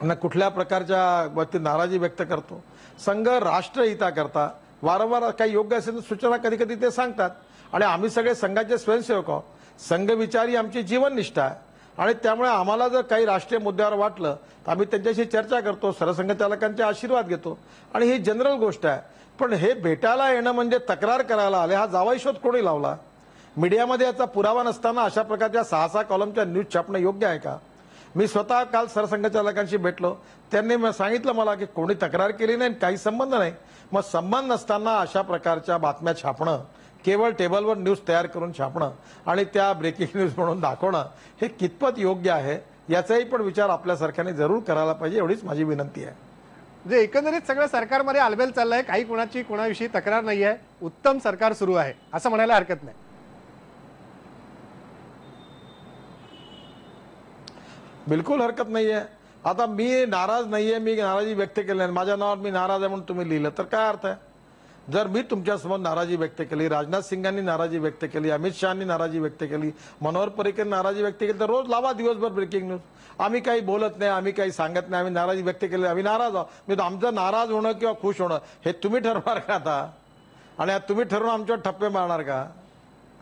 ना कुठल्या प्रकारच्या बाबतीत नाराजी व्यक्त करतो। संघ राष्ट्रहिताकरता वारंवार काही योग्य असेल तर सूचना कधी कधी ते सांगतात आणि आम्ही सगळे संघाचे स्वयंसेवक आहोत। संघ विचारी आमची जीवननिष्ठा आहे आणि त्यामुळे आम्हाला जर काही राष्ट्रीय मुद्द्यावर वाटलं तर आम्ही त्यांच्याशी चर्चा करतो, सरसंघचालकांचे आशीर्वाद घेतो आणि ही जनरल गोष्ट आहे। पण हे भेटायला येणं म्हणजे तक्रार करायला आले, हा जावाई शोध कोणी लावला? मीडियामध्ये याचा पुरावा नसताना अशा प्रकारच्या 6-6 कॉलमच्या न्यूज छापणं योग्य आहे का? मी स्वतः काल सरसंघचालकांशी भेटलो, त्यांनी सांगितलं मला की कोणी तक्रार केली नाही, काही संबंध नाही। मग संबंध नसताना अशा प्रकारच्या बातम्या छापणं, केवळ टेबलवर न्यूज तयार करून छापणं आणि त्या ब्रेकिंग न्यूज म्हणून दाखवणं हे कितपत योग्य आहे याचाही पण विचार आपल्यासारख्याने जरूर करायला पाहिजे, एवढीच माझी विनंती आहे। म्हणजे एकंदरीत सगळं सरकारमध्ये आलबेल चाललंय, काही कोणाची कोणाविषयी तक्रार नाही आहे, उत्तम सरकार सुरू आहे असं म्हणायला हरकत नाही। बिलकुल हरकत नाहीये। आता मी नाराज नाहीये, मी नाराजी व्यक्त केली नाही, माझ्या नावावर मी नाराज आहे म्हणून तुम्ही लिहिलं तर काय अर्थ आहे? जर मी तुमच्यासमोर नाराजी व्यक्त केली, राजनाथ सिंगांनी नाराजी व्यक्त केली, अमित शहानी नाराजी व्यक्त केली, मनोहर पर्रिकर नाराजी व्यक्त केली, तर रोज लावा दिवसभर ब्रेकिंग न्यूज। आम्ही काही बोलत नाही, आम्ही काही सांगत नाही, आम्ही नाराजी व्यक्त केली, आम्ही नाराज आहोत। मी आमचं नाराज होणं किंवा खुश होणं हे तुम्ही ठरवणार का आता? आणि तुम्ही ठरवून आमच्यावर ठप्पे मारणार का?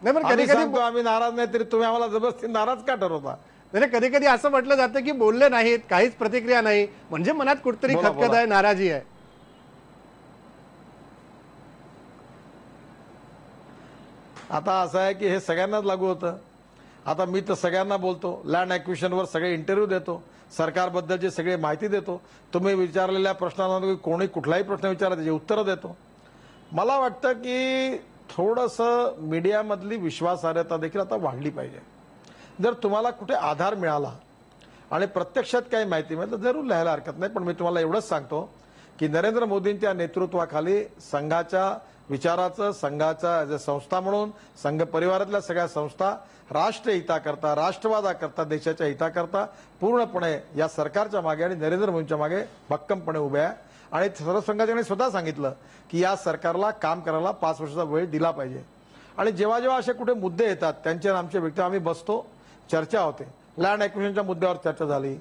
नाही, पण आम्ही कधी सांगतो आम्ही नाराज नाही तरी तुम्ही आम्हाला जबरदस्ती नाराज का ठरवता? नाही, कधी कधी असं म्हटलं जातं की बोलले नाहीत, काहीच प्रतिक्रिया नाही, म्हणजे मनात कुठतरी खतखत आहे, नाराजी आहे। आता असं आहे की हे सगळ्यांनाच लागू होतं। आता मी तर सगळ्यांना बोलतो, लँड ॲक्विजिशनवर सगळे इंटरव्ह्यू देतो, सरकारबद्दलची सगळी माहिती देतो, तुम्ही विचारलेल्या प्रश्नांना कोणी कुठलाही प्रश्न विचारा त्याची उत्तरं देतो. मला वाटतं की थोडंसं मीडियामधली विश्वासार्हता देखील आता वाढली पाहिजे. जर तुम्हाला कुठे आधार मिळाला आणि प्रत्यक्षात काही माहिती मिळाली तर जरूर लिहायला हरकत नाही. पण मी तुम्हाला एवढंच सांगतो की नरेंद्र मोदींच्या नेतृत्वाखाली संघाच्या विचाराचं, संघाच्या संस्था म्हणून संघ परिवारातल्या सगळ्या संस्था राष्ट्रहिताकरता, राष्ट्रवादाकरता, देशाच्या हिताकरता पूर्णपणे या सरकारच्या मागे आणि नरेंद्र मोदींच्या मागे भक्कमपणे उभ्या आहे. आणि सरसंघाच्याने स्वतः सांगितलं की या सरकारला काम करायला 5 वर्षाचा वेळ दिला पाहिजे. आणि जेव्हा जेव्हा असे कुठे मुद्दे येतात त्यांचे आमचे व्यक्ती आम्ही बसतो, चर्चा होते. लँड ॲक्विजिशनच्या मुद्द्यावर चर्चा झाली,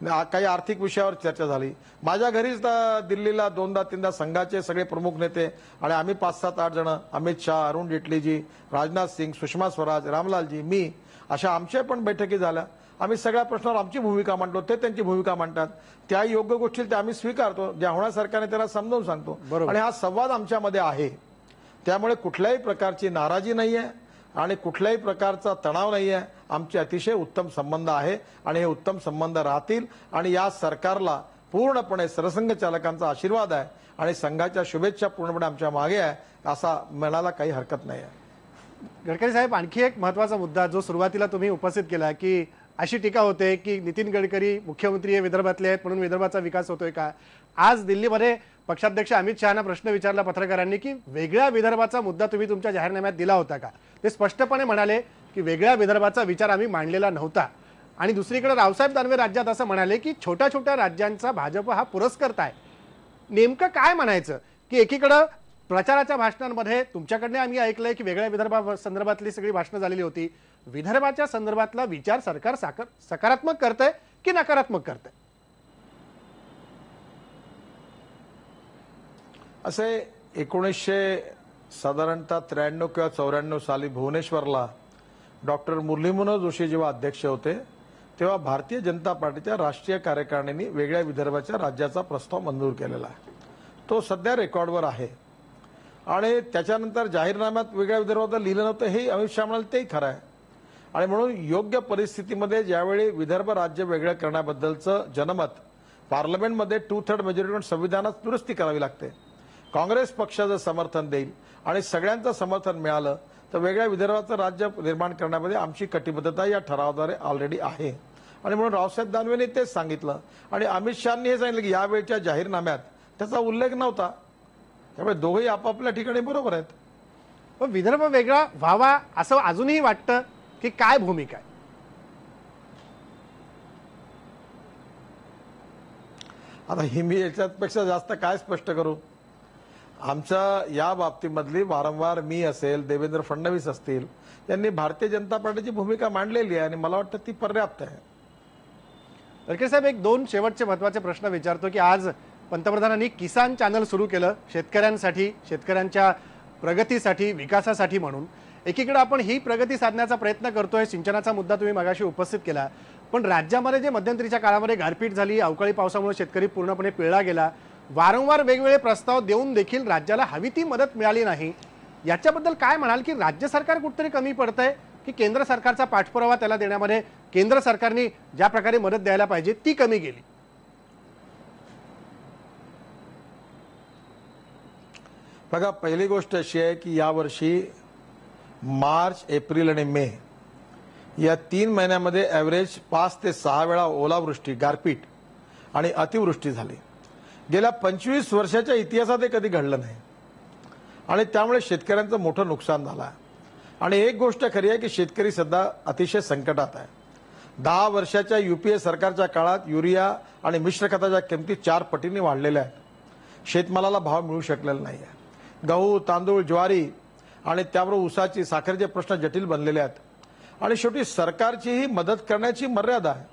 काही आर्थिक विषयावर चर्चा झाली. माझ्या घरीच दिल्लीला 2दा-3दा संघाचे सगळे प्रमुख नेते आणि आम्ही 5-7-8 जण, अमित शाह, अरुण जेटलीजी, राजनाथ सिंग, सुषमा स्वराज, रामलालजी, मी, अशा आमच्या पण बैठकी झाल्या. आम्ही सगळ्या प्रश्नावर आमची भूमिका मांडतो, ते त्यांची भूमिका मांडतात. त्या योग्य गोष्टी त्या आम्ही स्वीकारतो, ज्या होण्यासारख्याने त्याला समजावून सांगतो. आणि हा संवाद आमच्यामध्ये आहे. त्यामुळे कुठल्याही प्रकारची नाराजी नाहीये आणि कुठल्याही प्रकारचा तणाव नाहीये. आमचे अतिशय उत्तम संबंध आहे आणि हे उत्तम संबंध राहतील. आणि या सरकारला पूर्णपणे सरसंघ चालकांचा आशीर्वाद आहे आणि संघाच्या शुभेच्छा पूर्णपणे आमच्या मागे आहे, असा म्हणायला काही हरकत नाही आहे. गडकरी साहेब, आणखी एक महत्त्वाचा मुद्दा जो सुरुवातीला तुम्ही उपस्थित केला की अशी टीका होते की नितीन गडकरी मुख्यमंत्री हे विदर्भातले आहेत म्हणून विदर्भाचा विकास होतोय का. आज दिल्लीमध्ये पक्षाध्यक्ष अमित शहाना प्रश्न विचारला पत्रकारांनी की वेगळ्या विदर्भाचा मुद्दा तुम्ही तुमच्या जाहीरनाम्यात दिला होता का. ते स्पष्टपणे म्हणाले की वेगळ्या विदर्भाचा विचार आम्ही मांडलेला नव्हता. आणि दुसरीकडे रावसाहेब दानवे राज्यात असं म्हणाले की छोट्या छोट्या राज्यांचा भाजप हा पुरस्कर्ता आहे. नेमकं काय म्हणायचं की एकीकडे प्रचाराच्या भाषणांमध्ये तुमच्याकडनं आम्ही ऐकलंय की वेगळ्या विदर्भा संदर्भातली सगळी भाषणं झालेली होती. विदर्भाच्या संदर्भातला विचार सरकार सकारात्मक करतंय की नकारात्मक करतंय. असे 1993 किंवा 94 साली भुवनेश्वरला डॉक्टर मुरली मनोहर जोशी जेव्हा अध्यक्ष होते तेव्हा भारतीय जनता पार्टीच्या राष्ट्रीय कार्यकारिणीने वेगळ्या विदर्भाच्या राज्याचा प्रस्ताव मंजूर केलेला आहे. तो सध्या रेकॉर्डवर आहे. आणि त्याच्यानंतर जाहीरनाम्यात वेगळ्या विदर्भात लिहिलं नव्हतं हे अमित शहा म्हणाले तेही खरं आहे. आणि म्हणून योग्य परिस्थितीमध्ये ज्यावेळी विदर्भ राज्य वेगळं करण्याबद्दलचं जनमत पार्लमेंटमध्ये 2/3 मेजॉरिटीवर संविधानात दुरुस्ती करावी लागते. काँग्रेस पक्षाचं समर्थन देईल आणि सगळ्यांचं समर्थन मिळालं तर वेगळ्या विदर्भाचं राज्य निर्माण करण्यामध्ये आमची कटिबद्धता या ठरावाद्वारे ऑलरेडी आहे. आणि म्हणून रावसाहेब दानवेंनी तेच सांगितलं आणि अमित शहानी हे सांगितलं की यावेळच्या जाहीरनाम्यात त्याचा उल्लेख नव्हता. त्यामुळे दोघेही आपापल्या ठिकाणी बरोबर आहेत. पण विदर्भ वेगळा व्हावा असं अजूनही वाटतं की काय भूमिका आहे. आता ही मी याच्यापेक्षा जास्त काय स्पष्ट करू. आमच्या या बाबतीमधली वारंवार मी असेल, देवेंद्र फडणवीस असतील, यांनी भारतीय जनता पार्टीची भूमिका मांडलेली आहे आणि मला वाटतं ती पर्याप्त आहे. गडकरी साहेब, एक 2 शेवटचे महत्त्वाचे प्रश्न विचारतो की आज पंतप्रधानांनी किसान चॅनल सुरू केलं शेतकऱ्यांसाठी, शेतकऱ्यांच्या प्रगतीसाठी, विकासासाठी म्हणून. एकीकडे आपण ही प्रगती साधण्याचा प्रयत्न करतोय. सिंचनाचा मुद्दा तुम्ही मगाशी उपस्थित केला. पण राज्यामध्ये जे मध्यंतरीच्या काळामध्ये गारपीट झाली, अवकाळी पावसामुळे शेतकरी पूर्णपणे पिळला गेला, वारंवार वेगवेगळे प्रस्ताव देऊन देखील राज्याला हवी ती मदत मिळाली नाही. याच्याबद्दल काय म्हणाल की राज्य सरकार कुठेतरी कमी पडतंय की केंद्र सरकारचा पाठपुरावा त्याला देण्यामध्ये केंद्र सरकारने ज्या प्रकारे मदत द्यायला पाहिजे ती कमी गेली. बघा, पहिली गोष्ट अशी आहे की यावर्षी मार्च, एप्रिल आणि मे या 3 महिन्यामध्ये ॲव्हरेज 5 ते 6 वेळा ओलावृष्टी, गारपीट आणि अतिवृष्टी झाली. गेल्या 25 वर्षाच्या इतिहासात हे कधी घडलं नाही आणि त्यामुळे शेतकऱ्यांचं मोठं नुकसान झालं आहे. आणि एक गोष्ट खरी आहे की शेतकरी सध्या अतिशय संकटात आहे. 10 वर्षाच्या युपीए सरकारच्या काळात युरिया आणि मिश्र खताच्या किमती 4 पटींनी वाढलेल्या आहेत. शेतमालाला भाव मिळू शकलेला नाही आहे. गहू, तांदूळ, ज्वारी आणि त्याबरोबर ऊसाची, साखरेचे प्रश्न जटिल बनलेले आहेत. आणि शेवटी सरकारचीही मदत करण्याची मर्यादा आहे.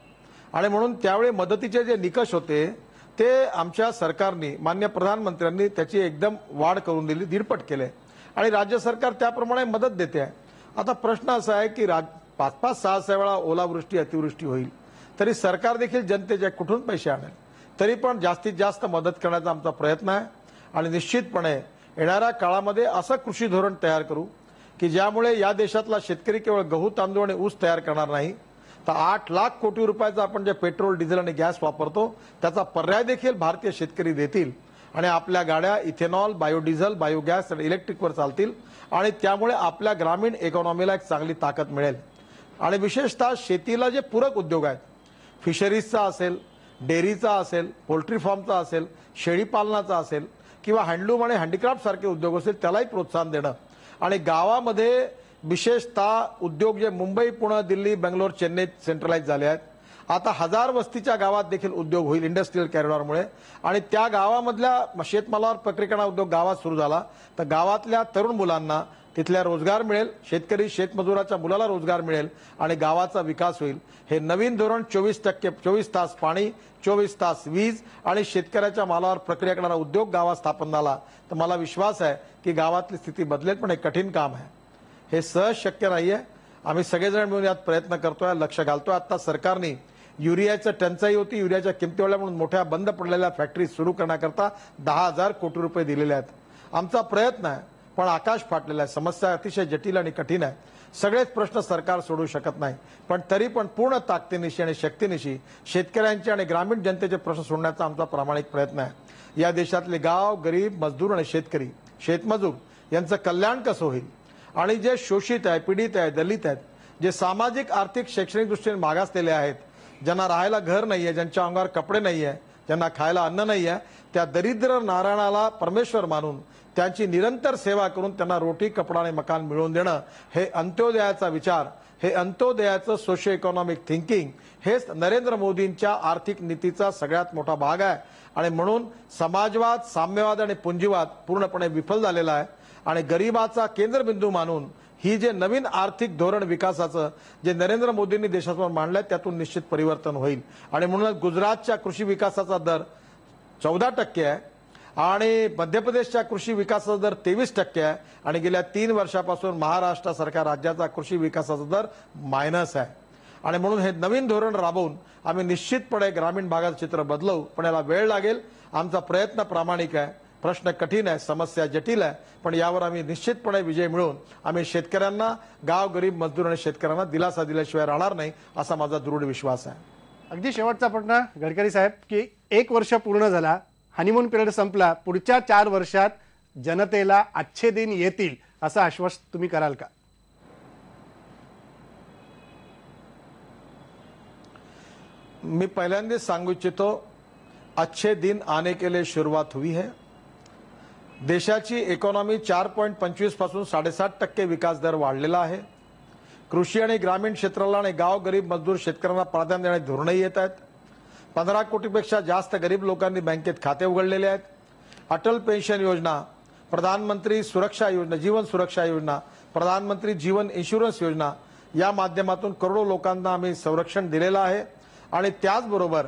आणि म्हणून त्यावेळी मदतीचे जे निकष होते ते आमच्या सरकारने, माननीय प्रधानमंत्र्यांनी त्याची एकदम वाढ करून दिली, 1.5 केले आणि राज्य सरकार त्याप्रमाणे मदत देते आहे. आता प्रश्न असा आहे की 5-5, 6-6 वेळा ओलावृष्टी, अतिवृष्टी होईल तरी सरकार देखील जनतेच्या कुठून पैसे आणेल. तरी पण जास्तीत जास्त मदत करण्याचा आमचा प्रयत्न आहे आणि निश्चितपणे येणाऱ्या काळामध्ये असं कृषी धोरण तयार करू की ज्यामुळे या देशातला शेतकरी केवळ गहू तांदूळ आणि ऊस तयार करणार नाही, तर 8 लाख कोटी रुपयाचा आपण जे पेट्रोल डिझेल आणि गॅस वापरतो त्याचा पर्याय देखील भारतीय शेतकरी देतील आणि आपल्या गाड्या इथेनॉल, बायोडिझेल, बायोगॅस आणि इलेक्ट्रिकवर चालतील आणि त्यामुळे आपल्या ग्रामीण इकॉनॉमीला एक चांगली ताकद मिळेल। आणि विशेषतः शेतीला जे पूरक उद्योग आहेत, फिशरीजचा असेल, डेअरीचा असेल, पोल्ट्री फार्मचा असेल, शेळीपालनाचा असेल किंवा हँडलूम आणि हँडीक्राफ्ट सारखे उद्योग असेल त्यालाही प्रोत्साहन देणं आणि गावामध्ये विशेषतः उद्योग जे मुंबई, पुणे, दिल्ली, बेंगलोर, चेन्नई सेंट्रलाइज झाले आहेत, आता 1000 वस्तीच्या गावात देखील उद्योग होईल इंडस्ट्रियल कॉरिडॉरमुळे आणि त्या गावामधल्या शेतमालावर प्रक्रिया उद्योग गावात सुरू झाला तर गावातल्या तरुण मुलांना तिथल्या रोजगार मिळेल, शेतकरी शेतमजुराच्या मुलाला रोजगार मिळेल आणि गावाचा विकास होईल। हे नवीन धोरण 24 तास पाणी, 24 तास वीज आणि शेतकऱ्याच्या मालावर प्रक्रिया करणारा उद्योग गावात स्थापन झाला तर मला विश्वास आहे की गावातली स्थिती बदलेल, पण हे कठीण काम आहे, हे सहज शक्य नाहीये। आम्ही सगळेजण मिळून यात प्रयत्न करतोय, लक्ष घालतोय। आता सरकारने युरियाची टंचाई होती, युरियाच्या किमती वाढल्या म्हणून मोठ्या बंद पडलेल्या फॅक्टरी सुरू करण्याकरता 10,000 कोटी रुपये दिलेले आहेत। आमचा प्रयत्न आहे, पण आकाश फाटलेला आहे, समस्या अतिशय जटिल आणि कठीण आहे, सगळेच प्रश्न सरकार सोडवू शकत नाही, पण तरी पण पूर्ण ताकदीनिशी आणि शक्तीनिशी शेतकऱ्यांचे आणि ग्रामीण जनतेचे प्रश्न सोडण्याचा आमचा प्रामाणिक प्रयत्न आहे। या देशातले गाव, गरीब, मजदूर आणि शेतकरी, शेतमजूर यांचं कल्याण कसं होईल आणि जे शोषित आहे, पीडित आहे, दलित आहेत, जे सामाजिक, आर्थिक, शैक्षणिक दृष्टीने मागासलेले आहेत, ज्यांना राहायला घर नाहीये, ज्यांच्या अंगावर कपडे नाहीये, ज्यांना खायला अन्न नाहीये, त्या दरिद्र नारायणाला परमेश्वर मानून त्यांची निरंतर सेवा करून त्यांना रोटी, कपडा आणि मकान मिळवून देणं, हे अंत्योदयाचा विचार, हे अंत्योदयाचं सोशिओ इकॉनॉमिक थिंकिंग, हेच नरेंद्र मोदींच्या आर्थिक नीतीचा सगळ्यात मोठा भाग आहे आणि म्हणून समाजवाद, साम्यवाद आणि पुंजीवाद पूर्णपणे विफल झालेला आहे आणि गरिबाचा केंद्रबिंदू मानून ही जे नवीन आर्थिक धोरण विकासाचं जे नरेंद्र मोदींनी देशासमोर मांडलंय त्यातून निश्चित परिवर्तन होईल आणि म्हणून गुजरातच्या कृषी विकासाचा दर 14% आहे आणि मध्य प्रदेशच्या कृषी विकासाचा दर 23% आहे आणि गेल्या 3 वर्षापासून महाराष्ट्रासारख्या राज्याचा कृषी विकासाचा दर मायनस आहे आणि म्हणून हे नवीन धोरण राबवून आम्ही निश्चितपणे ग्रामीण भागाचं चित्र बदलवू, पण याला वेळ लागेल। आमचा प्रयत्न प्रामाणिक आहे, प्रश्न कठीण आहे, समस्या जटिल आहे, पण यावर आम्ही निश्चितपणे विजय मिळवून आम्ही शेतकऱ्यांना, गाव, गरीब, मजदूर आणि शेतकऱ्यांना दिलासा दिल्याशिवाय राहणार नाही असा माझा दृढ विश्वास आहे। अगदी शेवटचा प्रश्न गडकरी साहेब, की 1 वर्ष पूर्ण झाला, हनीमून पिरियड संपला, पुढच्या 4 वर्षात जनतेला अच्छे दिन येतील असं आश्वासन तुम्ही कराल का? मी पहिल्यांदाच सांगू इच्छितो, अच्छे दिन आने के लिए शुरुआत हुई है। देशाची इकॉनॉमी 4.25 पासून 7.5% विकास दर वाढलेला आहे। कृषी आणि ग्रामीण क्षेत्राला आणि गाव, गरीब, मजदूर, शेतकऱ्यांना प्राधान्य देणारी धोरणं येत आहेत। 15 कोटीपेक्षा जास्त गरीब लोकांनी बँकेत खाते उघडलेले आहेत। अटल पेन्शन योजना, प्रधानमंत्री सुरक्षा योजना, जीवन सुरक्षा योजना, प्रधानमंत्री जीवन इन्शुरन्स योजना या माध्यमातून करोडो लोकांना आम्ही संरक्षण दिलेलं आहे आणि त्याचबरोबर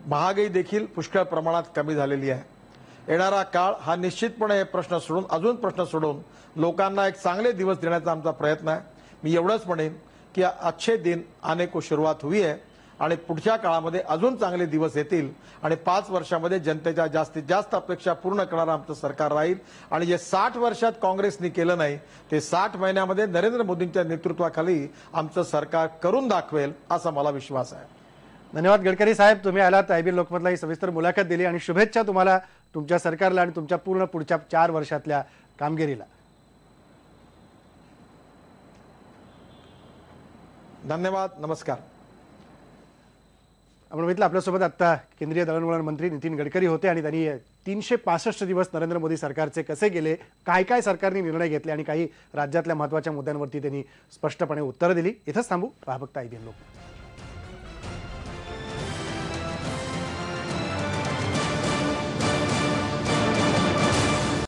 महागाई देखील पुष्कळ प्रमाणात कमी झालेली आहे। येणारा काळ हा निश्चितपणे हे प्रश्न सोडून, अजून प्रश्न सोडून लोकांना एक चांगले दिवस देण्याचा आमचा प्रयत्न आहे। मी एवढंच म्हणेन की अच्छे दिन आने को सुरुवात हुई आहे आणि पुढच्या काळामध्ये अजून चांगले दिवस येतील आणि 5 वर्षामध्ये जनतेच्या जास्तीत जास्त अपेक्षा पूर्ण करणारं आमचं सरकार राहील आणि जे 60 वर्षात काँग्रेसने केलं नाही ते 60 महिन्यामध्ये नरेंद्र मोदींच्या नेतृत्वाखाली आमचं सरकार करून दाखवेल असा मला विश्वास आहे। धन्यवाद गडकरी साहेब, तुम्ही आलात, आयबीएन लोकमतला ही सविस्तर मुलाखत दिली आणि शुभेच्छा तुम्हाला तुमच्या सरकारला आणि तुमच्या पूर्ण पुढच्या 4 वर्षातल्या कामगिरीला। धन्यवाद, नमस्कार। आपण बघितलं आपल्यासोबत आता केंद्रीय दळणवळण मंत्री नितीन गडकरी होते आणि त्यांनी 365 दिवस नरेंद्र मोदी सरकारचे कसे गेले, काय काय सरकारने निर्णय घेतले आणि काही राज्यातल्या महत्त्वाच्या मुद्द्यांवरती त्यांनी स्पष्टपणे उत्तरं दिली। इथंच थांबू, पहा फक्त आयबीएन लोकमत।